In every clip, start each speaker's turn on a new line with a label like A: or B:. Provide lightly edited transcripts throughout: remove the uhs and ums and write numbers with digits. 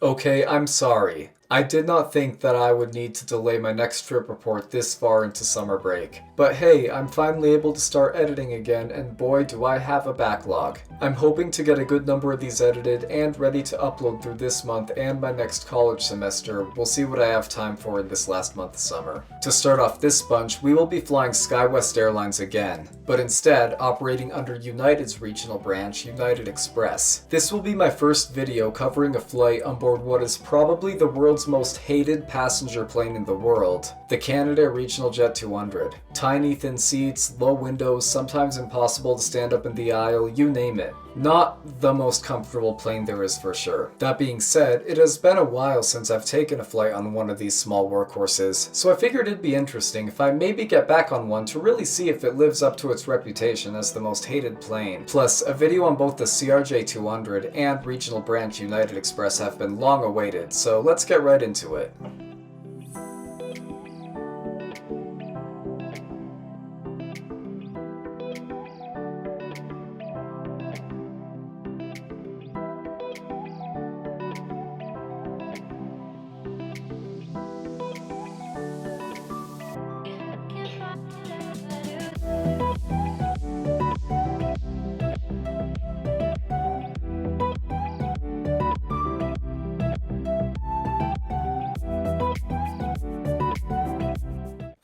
A: Okay, I'm sorry. I did not think that I would need to delay my next trip report this far into summer break. But hey, I'm finally able to start editing again, and boy do I have a backlog. I'm hoping to get a good number of these edited and ready to upload through this month and my next college semester. We'll see what I have time for in this last month of summer. To start off this bunch, we will be flying SkyWest Airlines again, but instead operating under United's regional branch, United Express. This will be my first video covering a flight on board what is probably the world's most hated passenger plane in the world, the Canadair Regional Jet 200. Tiny thin seats, low windows, sometimes impossible to stand up in the aisle, you name it. Not the most comfortable plane there is for sure. That being said, it has been a while since I've taken a flight on one of these small workhorses, so I figured it'd be interesting if I maybe get back on one to really see if it lives up to its reputation as the most hated plane. Plus, a video on both the CRJ200 and Regional Branch United Express have been long awaited, so let's get right into it.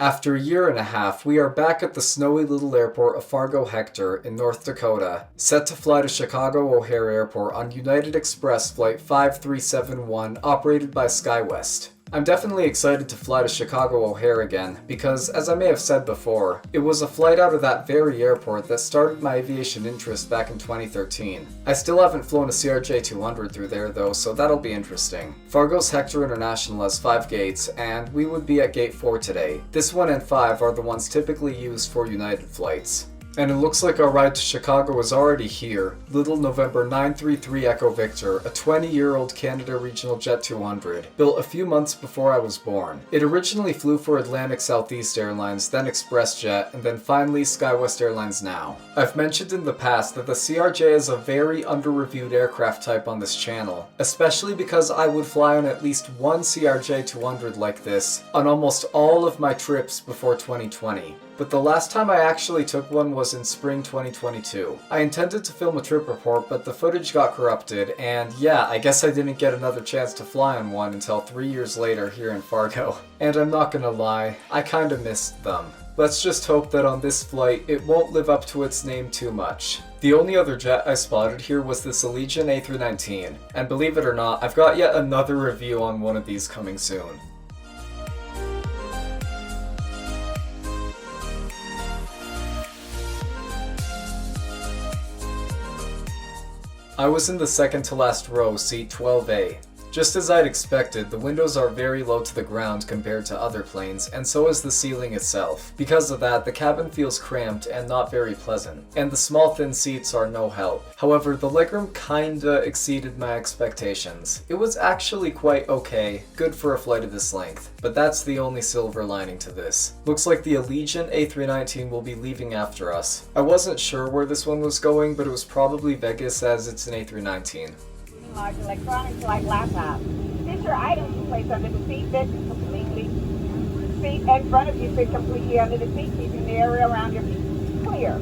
A: After a year and a half, we are back at the snowy little airport of Fargo Hector in North Dakota, set to fly to Chicago O'Hare Airport on United Express Flight 5371 operated by SkyWest. I'm definitely excited to fly to Chicago O'Hare again, because as I may have said before, it was a flight out of that very airport that started my aviation interest back in 2013. I still haven't flown a CRJ200 through there though, so that'll be interesting. Fargo's Hector International has 5 gates, and we would be at gate 4 today. This one and 5 are the ones typically used for United flights. And it looks like our ride to Chicago is already here. Little November 933 Echo Victor, a 20-year-old Canadair Regional Jet 200, built a few months before I was born. It originally flew for Atlantic Southeast Airlines, then ExpressJet, and then finally SkyWest Airlines now. I've mentioned in the past that the CRJ is a very under-reviewed aircraft type on this channel, especially because I would fly on at least one CRJ 200 like this on almost all of my trips before 2020. But the last time I actually took one was in spring 2022. I intended to film a trip report, but the footage got corrupted, and yeah, I guess I didn't get another chance to fly on one until 3 years later here in Fargo. And I'm not gonna lie, I kinda missed them. Let's just hope that on this flight, it won't live up to its name too much. The only other jet I spotted here was this Allegiant A319, and believe it or not, I've got yet another review on one of these coming soon. I was in the second to last row, seat 12A. Just as I'd expected, the windows are very low to the ground compared to other planes, and so is the ceiling itself. Because of that, the cabin feels cramped and not very pleasant, and the small thin seats are no help. However, the legroom kinda exceeded my expectations. It was actually quite okay, good for a flight of this length, but that's the only silver lining to this. Looks like the Allegiant A319 will be leaving after us. I wasn't sure where this one was going, but it was probably Vegas as it's an A319.
B: Large electronics like laptops. Fit your items in place under the seat fit completely. Seat in front of you fit completely under the seat, keeping the area around your feet clear.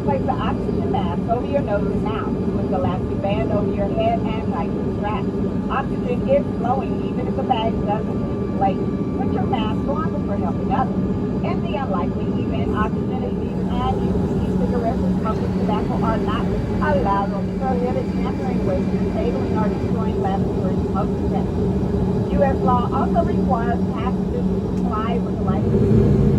B: Place the oxygen mask over your nose and mouth, with the elastic band over your head and tighten the strap. Oxygen is flowing even if the bag doesn't inflate. Put your mask on before helping others. In the unlikely event oxygen is needed and e-cigarettes and smoking tobacco are not allowed or prohibited entering, wasting, disabling, or destroying laboratory smoke detectors. U.S. law also requires passengers to comply with the license.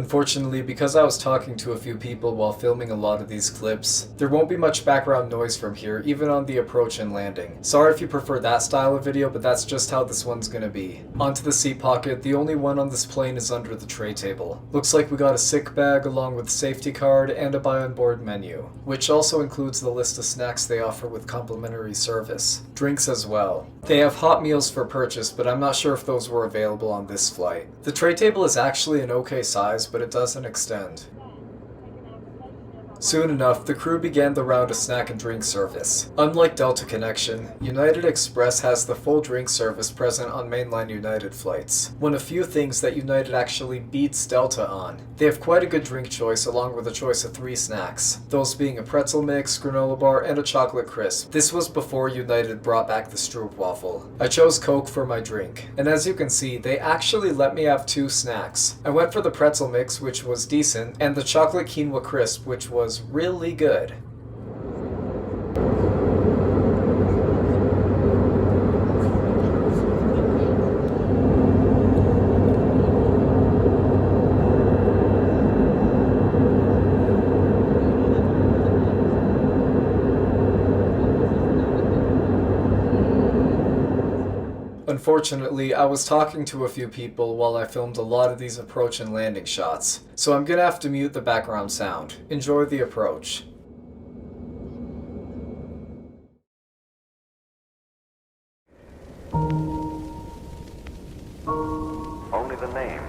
A: Unfortunately, because I was talking to a few people while filming a lot of these clips, there won't be much background noise from here, even on the approach and landing. Sorry if you prefer that style of video, but that's just how this one's gonna be. Onto the seat pocket, the only one on this plane is under the tray table. Looks like we got a sick bag along with safety card and a buy on board menu, which also includes the list of snacks they offer with complimentary service. Drinks as well. They have hot meals for purchase, but I'm not sure if those were available on this flight. The tray table is actually an okay size, but it doesn't extend. Soon enough, the crew began the round of snack and drink service. Unlike Delta Connection, United Express has the full drink service present on mainline United flights. One of few things that United actually beats Delta on. They have quite a good drink choice along with a choice of 3 snacks, those being a pretzel mix, granola bar, and a chocolate crisp. This was before United brought back the stroopwafel. I chose Coke for my drink, and as you can see, they actually let me have 2 snacks. I went for the pretzel mix, which was decent, and the chocolate quinoa crisp, which was really good. Unfortunately, I was talking to a few people while I filmed a lot of these approach and landing shots, so I'm gonna have to mute the background sound. Enjoy the approach.
C: Only the name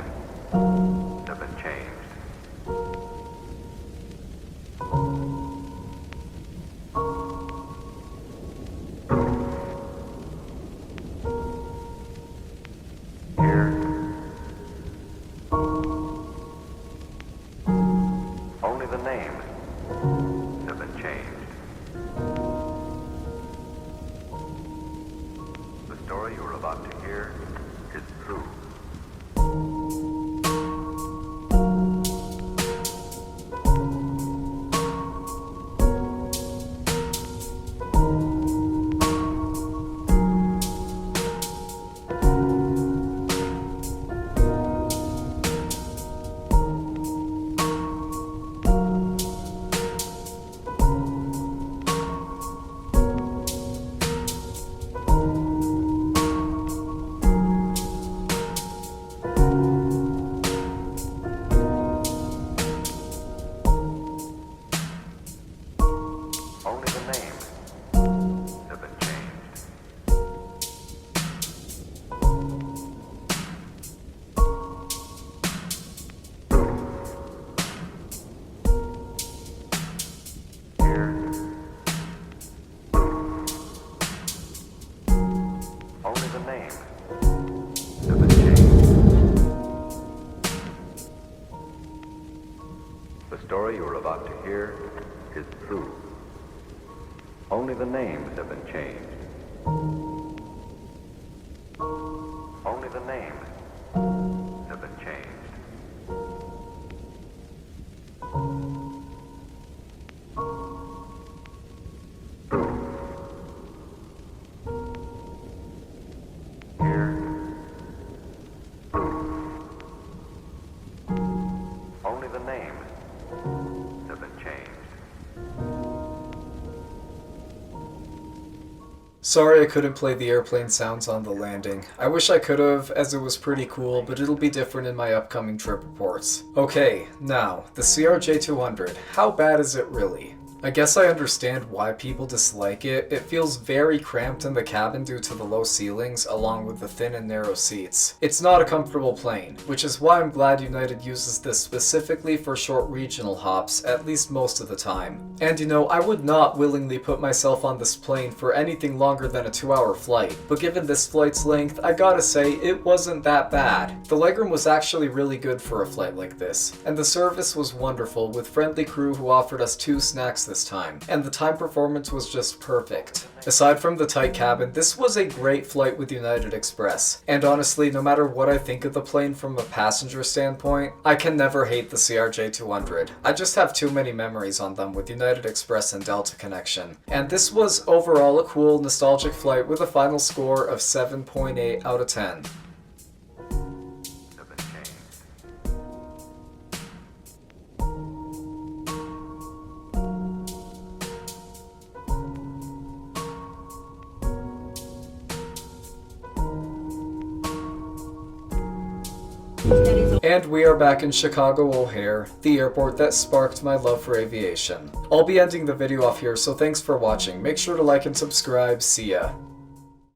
C: has been changed. Here. Only the name has been changed. The story you are about to hear is true. Only the name has been changed. Here. Only the name has been changed. The story you are about to hear is true. Only the names have been changed. Only the names have been changed. Here. Only the names have been changed.
A: Sorry I couldn't play the airplane sounds on the landing. I wish I could have, as it was pretty cool, but it'll be different in my upcoming trip reports. Okay, now, the CRJ200. How bad is it really? I guess I understand why people dislike it. It feels very cramped in the cabin due to the low ceilings, along with the thin and narrow seats. It's not a comfortable plane, which is why I'm glad United uses this specifically for short regional hops, at least most of the time. And you know, I would not willingly put myself on this plane for anything longer than a 2-hour flight, but given this flight's length, I gotta say, it wasn't that bad. The legroom was actually really good for a flight like this, and the service was wonderful, with friendly crew who offered us 2 snacks this time, and the time performance was just perfect. Aside from the tight cabin, this was a great flight with United Express, and honestly, no matter what I think of the plane from a passenger standpoint, I can never hate the CRJ200. I just have too many memories on them with United Express and Delta Connection, and this was overall a cool, nostalgic flight with a final score of 7.8 out of 10.
C: Have been changed.
A: And we are back in Chicago O'Hare, the airport that sparked my love for aviation. I'll be ending the video off here, so thanks for watching. Make sure to like and subscribe. See ya.